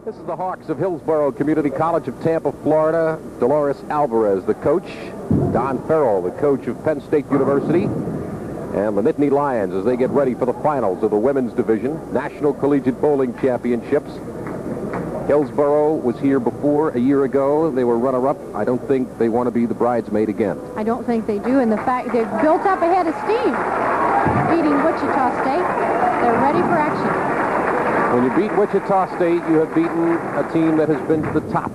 This is the Hawks of Hillsborough Community College of Tampa, Florida. Dolores Alvarez, the coach. Don Farrell, the coach of Penn State University. And the Nittany Lions as they get ready for the finals of the women's division, National Collegiate Bowling Championships. Hillsborough was here before a year ago. They were runner-up. I don't think they want to be the bridesmaid again. I don't think they do. And the fact they've built up a head of steam, beating Wichita State. They're ready for action. When you beat Wichita State, you have beaten a team that has been to the top.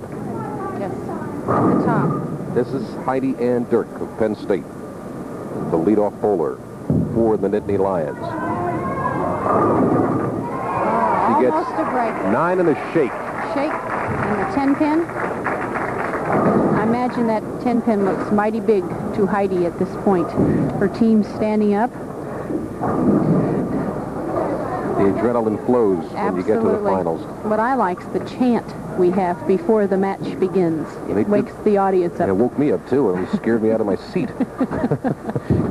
Yes, the top. This is Heidi Ann Dirk of Penn State, the leadoff bowler for the Nittany Lions. She gets almost a break. 9 and a shake. Shake and the 10-pin. I imagine that 10-pin looks mighty big to Heidi at this point. Her team's standing up. The adrenaline flows when you get to the finals. What I like is the chant we have before the match begins. It wakes the audience up. It woke me up, too, and it scared me out of my seat.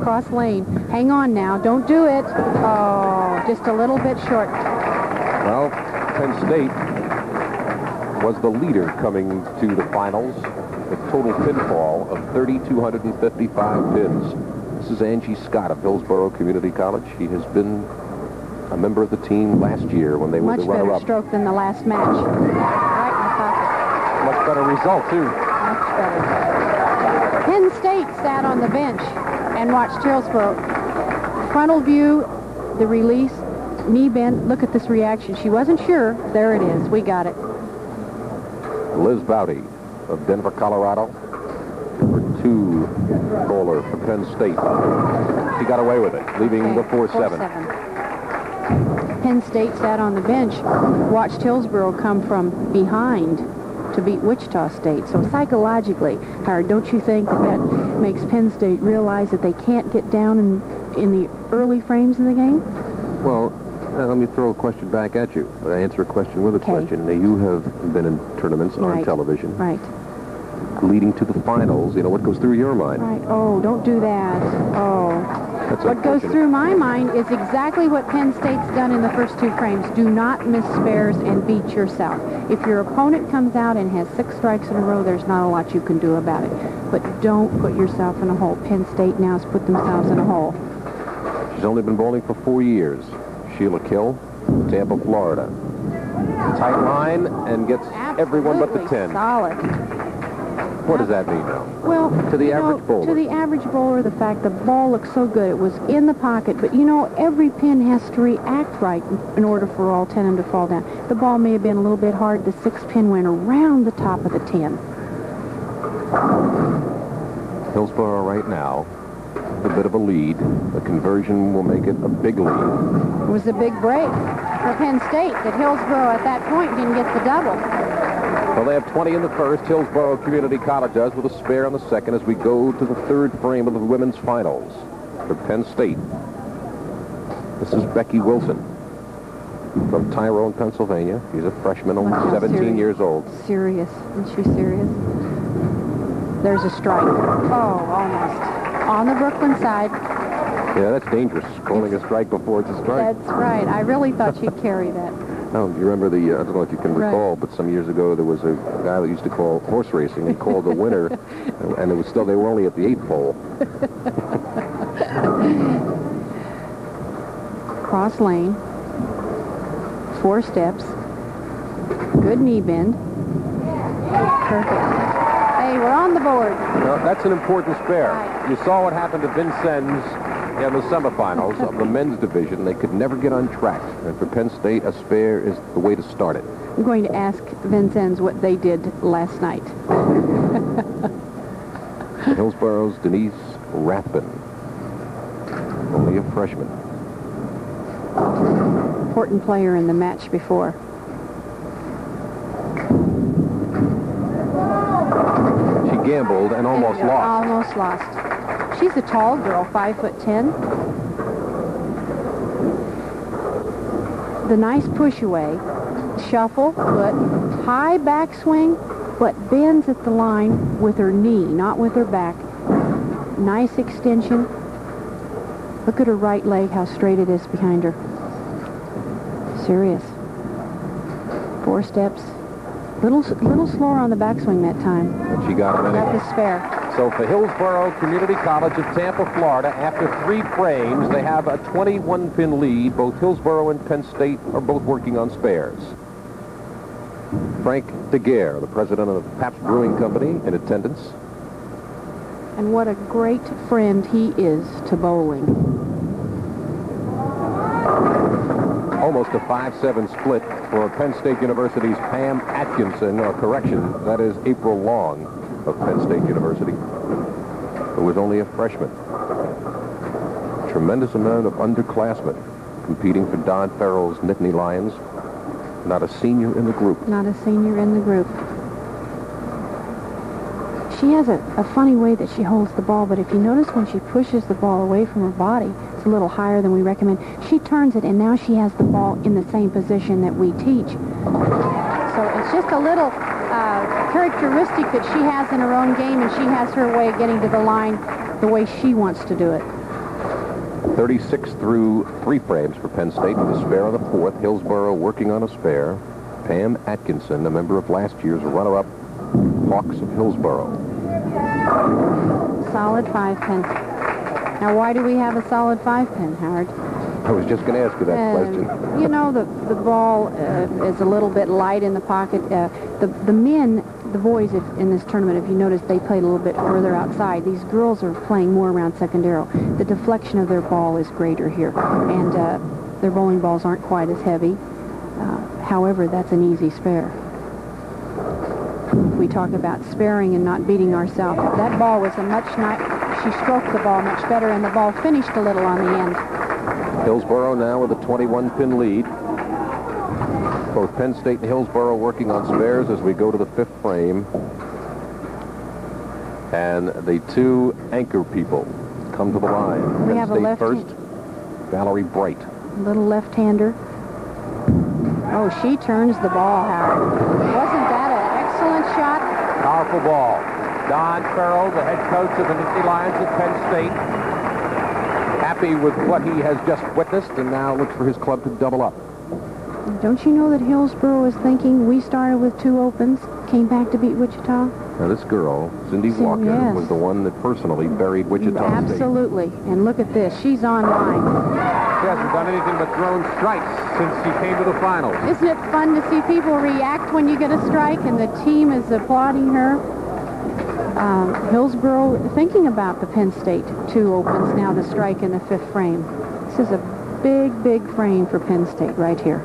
Cross lane. Hang on now. Don't do it. Oh, just a little bit short. Well, Penn State was the leader coming to the finals. A total pinfall of 3,255 pins. This is Angie Scott of Hillsborough Community College. She has been a member of the team last year when they were the runner-up. Much better stroke than the last match. Right in the pocket. Much better result, too. Much better. Penn State sat on the bench and watched Hillsborough. Frontal view, the release, knee bend. Look at this reaction. She wasn't sure. There it is. We got it. Liz Bowdy of Denver, Colorado. Number 2 bowler for Penn State. She got away with it, leaving the 4-7. Penn State sat on the bench, watched Hillsborough come from behind to beat Wichita State. So psychologically, Howard, don't you think that makes Penn State realize that they can't get down in the early frames of the game? Well, let me throw a question back at you. Answer a question with a question. Now, you have been in tournaments on television. Right. Leading to the finals, you know, what goes through your mind? Right. Oh, don't do that. Oh. What goes through my mind is exactly what Penn State's done in the first 2 frames. Do not miss spares and beat yourself. If your opponent comes out and has 6 strikes in a row, there's not a lot you can do about it. But don't put yourself in a hole. Penn State now has put themselves in a hole. She's only been bowling for 4 years. Sheila Kill, Tampa, Florida. Tight line and gets everyone but the 10. Solid. What does that mean now? Well, to the average bowler. To the average bowler, the fact the ball looks so good. It was in the pocket, but you know, every pin has to react right in order for all 10 of them to fall down. The ball may have been a little bit hard. The 6th pin went around the top of the 10. Hillsborough right now, a bit of a lead. The conversion will make it a big lead. It was a big break for Penn State that Hillsborough at that point didn't get the double. Well, they have 20 in the first. Hillsborough Community College does with a spare on the second as we go to the 3rd frame of the women's finals for Penn State. This is Becky Wilson from Tyrone, Pennsylvania. She's a freshman, only 17 years old. Serious. Isn't she serious? There's a strike. Oh, almost. On the Brooklyn side. Yeah, that's dangerous, calling a strike before it's a strike. That's right. I really thought she'd carry that. Oh, do you remember the, I don't know if you can recall, but some years ago there was a guy that used to call horse racing. He called the winner, and it was still, they were only at the 8th hole. Cross lane. 4 steps. Good knee bend. Perfect. Hey, we're on the board. Well, that's an important spare. Right. You saw what happened to Vincennes in the semifinals of the men's division. They could never get on track. And for Penn State, a spare is the way to start it. I'm going to ask Vincennes what they did last night. Hillsborough's Denise Rathbun. Only a freshman. Important player in the match before. She gambled and almost lost. Almost lost. She's a tall girl, 5'10". The nice push away, shuffle, foot, high backswing, but bends at the line with her knee, not with her back. Nice extension. Look at her right leg, how straight it is behind her. Serious. 4 steps, Little slower on the backswing that time. But she got him anyway. That was spare. So for Hillsborough Community College of Tampa, Florida, after 3 frames, they have a 21-pin lead. Both Hillsborough and Penn State are both working on spares. Frank DeGuerre, the president of the Pabst Brewing Company, in attendance. And what a great friend he is to bowling. Almost a 5-7 split for Penn State University's Pam Atkinson, or correction, that is April Long of Penn State University, who was only a freshman. Tremendous amount of underclassmen competing for Don Farrell's Nittany Lions. Not a senior in the group. Not a senior in the group. She has a funny way that she holds the ball, but if you notice when she pushes the ball away from her body, it's a little higher than we recommend. She turns it, and now she has the ball in the same position that we teach. So it's just a little characteristic that she has in her own game, and she has her way of getting to the line the way she wants to do it. 36 through 3 frames for Penn State with a spare on the 4th. Hillsborough working on a spare. Pam Atkinson, a member of last year's runner-up Hawks of Hillsborough. Solid 5-pin. Now, why do we have a solid 5-pin, Howard? I was just going to ask you that question. You know, the ball is a little bit light in the pocket. The men, the boys in this tournament, if you notice, they play a little bit further outside. These girls are playing more around second arrow. The deflection of their ball is greater here, and their bowling balls aren't quite as heavy. However, that's an easy spare. We talk about sparing and not beating ourselves. That ball was she stroked the ball much better, and the ball finished a little on the end. Hillsborough now with a 21-pin lead. Both Penn State and Hillsborough working on spares as we go to the 5th frame. And the 2 anchor people come to the line. We Penn have State a left first, Valerie Bright. Little left-hander. Oh, she turns the ball, Howard. Wasn't that an excellent shot? Powerful ball. Don Farrell, the head coach of the Nittany Lions at Penn State, happy with what he has just witnessed, and now looks for his club to double up. Don't you know that Hillsborough is thinking we started with 2 opens, came back to beat Wichita? Now this girl, Cindy Walker, yes, was the one that personally buried Wichita State. Absolutely. And look at this. She's online. She hasn't done anything but thrown strikes since she came to the finals. Isn't it fun to see people react when you get a strike and the team is applauding her? Hillsborough thinking about the Penn State 2 opens, now the strike in the 5th frame. This is a big, big frame for Penn State right here.